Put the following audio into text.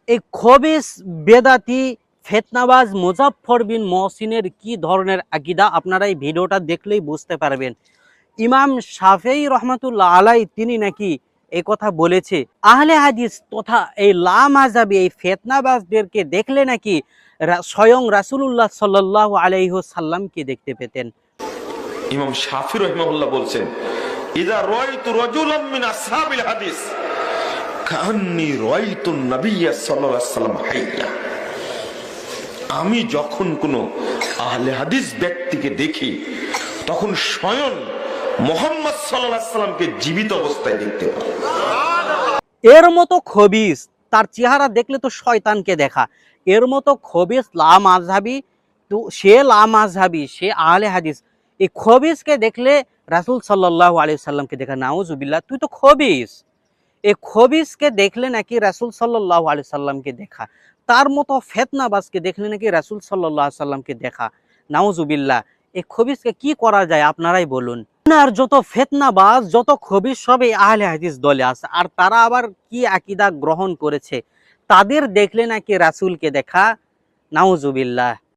এই খবিস বেদাতি ফেতনাবাজ মুজাফফর বিন মহসিনের কি ধরনের আকীদা আপনারা এই ভিডিওটা দেখলেই বুঝতে পারবেন। ইমাম শাফেঈ রহমাতুল্লাহ আলাই তিনি নাকি এই কথা বলেছে, আহলে হাদিস তথা এই লামাযাবি এই ফেতনাবাজদেরকে দেখলে নাকি স্বয়ং রাসূলুল্লাহ সাল্লাল্লাহু আলাইহি ওয়াসাল্লামকে দেখতে পেতেন। ইমাম শাফি রাহিমাহুল্লাহ বলছেন, ইযা রাআইতু রাজুলাম মিন আসহাবিল হাদিস কান্নী রাআইতু নবিয়্য সাল্লাল্লাহু আলাইহি ওয়াসাল্লাম হাইয়া। আমি যখন কোন আহলে হাদিস ব্যক্তিকে দেখি তখন স্বয়ং মুহাম্মদ সাল্লাল্লাহু আলাইহি ওয়াসাল্লামকে জীবিত অবস্থায় দেখতে পাই। এর মতো খবিস, তার চেহারা দেখলে তো শয়তানকে দেখা। এর মতো খবিস লামাযহাবী, তো সে লামাযহাবী, সে আহলে হাদিস, এই খবিসকে দেখলে রাসূল সাল্লাল্লাহু আলাইহি ওয়াসাল্লামকে দেখা। নাউজুবিল্লাহ, তুই তো খবিস। এই খবিসকে দেখলে নাকি রাসূল সাল্লাল্লাহু আলাইহি ওয়াসাল্লামকে দেখা, তার মতো ফিতনাবাজকে দেখলে নাকি রাসূল সাল্লাল্লাহু আলাইহি ওয়াসাল্লামকে দেখা। নাউজুবিল্লাহ, এই খবিসকে কি করা যায় আপনারাই বলুন। আর যত ফিতনাবাজ, যত খবিস সব এই আহলে হাদিস দলে আছে। আর তারা আবার কি আকীদা গ্রহণ করেছে, তাদের দেখলে নাকি রাসূলকে দেখা। নাউজুবিল্লাহ।